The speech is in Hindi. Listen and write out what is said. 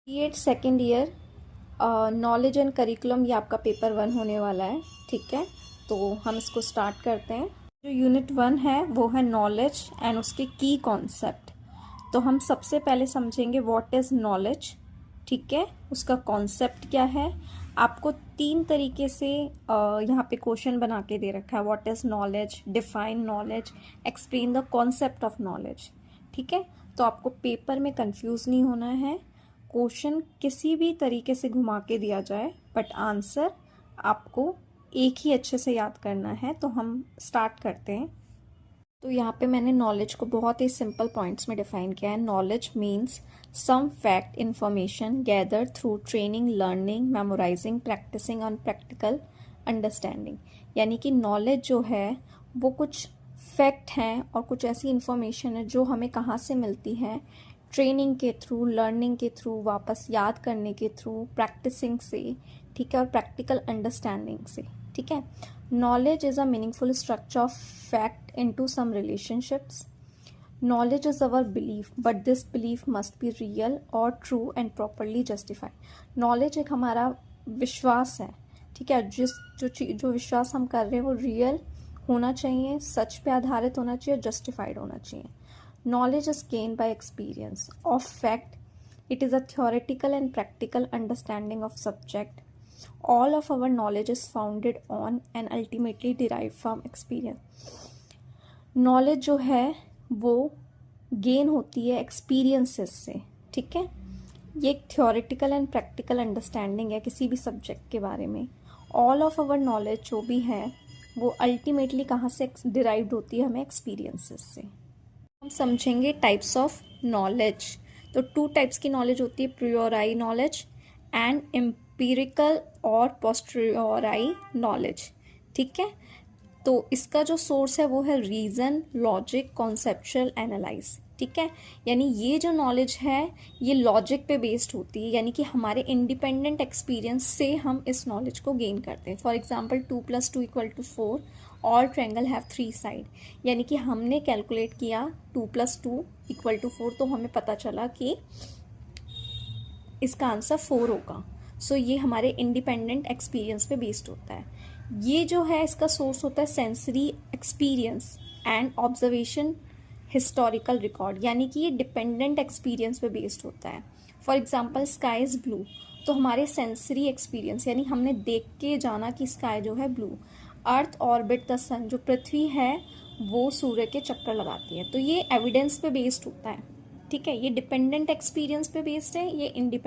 B.Ed second year knowledge and curriculum, ये आपका पेपर 1 होने वाला है। ठीक है, तो हम इसको स्टार्ट करते हैं। जो यूनिट 1 है वो है नॉलेज एंड उसके की कॉन्सेप्ट। तो हम सबसे पहले समझेंगे व्हाट इज़ नॉलेज। ठीक है, उसका कॉन्सेप्ट क्या है। आपको 3 तरीके से यहाँ पे क्वेश्चन बना के दे रखा है। What is knowledge, define knowledge, explain the concept of knowledge. ठीक है, तो आपको पेपर में कंफ्यूज नहीं होना है। क्वेश्चन किसी भी तरीके से घुमा के दिया जाए बट आंसर आपको एक ही अच्छे से याद करना है। तो हम स्टार्ट करते हैं। तो यहाँ पे मैंने नॉलेज को बहुत ही सिंपल पॉइंट्स में डिफाइन किया है। Knowledge means some fact information gather through training, learning, memorising, practising on practical understanding. यानी कि नॉलेज जो है वो कुछ फैक्ट हैं और कुछ ऐसी इंफॉर्मेशन है जो हमें कहाँ से मिलती है, ट्रेनिंग के थ्रू, लर्निंग के थ्रू, वापस याद करने के थ्रू, प्रैक्टिसिंग से, ठीक है, और प्रैक्टिकल अंडरस्टैंडिंग से। ठीक है, knowledge is a meaningful structure of fact into some relationships. Knowledge is our belief, but this belief must be real or true and properly justified. Knowledge एक हमारा विश्वास है। ठीक है, जो विश्वास हम कर रहे हैं वो रियल होना चाहिए, सच पे आधारित होना चाहिए, जस्टिफाइड होना चाहिए। Knowledge is gained by experience of fact. It is a theoretical and practical understanding of subject. All of our knowledge is founded on and ultimately derived from experience. Knowledge जो है वो गेन होती है एक्सपीरियंसेस से। ठीक है, ये एक थ्योरेटिकल एंड प्रैक्टिकल अंडरस्टैंडिंग है किसी भी सब्जेक्ट के बारे में। ऑल ऑफ आवर नॉलेज जो भी है वो अल्टीमेटली कहाँ से डिराइव्ड होती है, हमें एक्सपीरियंसेस से। हम समझेंगे टाइप्स ऑफ नॉलेज। तो 2 टाइप्स की नॉलेज होती है, प्रियोराई नॉलेज एंड एम्पिरिकल और पोस्टीरियोराई नॉलेज। ठीक है, तो इसका जो सोर्स है वो है रीज़न, लॉजिक, कॉन्सेप्चुअल एनालाइज। ठीक है, यानी ये जो नॉलेज है ये लॉजिक पे बेस्ड होती है, यानी कि हमारे इंडिपेंडेंट एक्सपीरियंस से हम इस नॉलेज को गेन करते हैं। फॉर एग्जांपल 2 + 2 = 4 और ट्रायंगल हैव 3 साइड, यानी कि हमने कैलकुलेट किया 2 + 2 = 4, तो हमें पता चला कि इसका आंसर 4 होगा। सो ये हमारे इंडिपेंडेंट एक्सपीरियंस पे बेस्ड होता है। ये जो है इसका सोर्स होता है sensory experience and observation, historical record, यानी कि ये डिपेंडेंट एक्सपीरियंस पे बेस्ड होता है। For example sky is blue, तो हमारे सेंसरी एक्सपीरियंस, यानी हमने देख के जाना कि स्काई जो है ब्लू। अर्थ ऑर्बिट द सन, जो पृथ्वी है वो सूर्य के चक्कर लगाती है, तो ये एविडेंस पे बेस्ड होता है। ठीक है, ये डिपेंडेंट एक्सपीरियंस पे बेस्ड है, ये इंडिपेंडेंट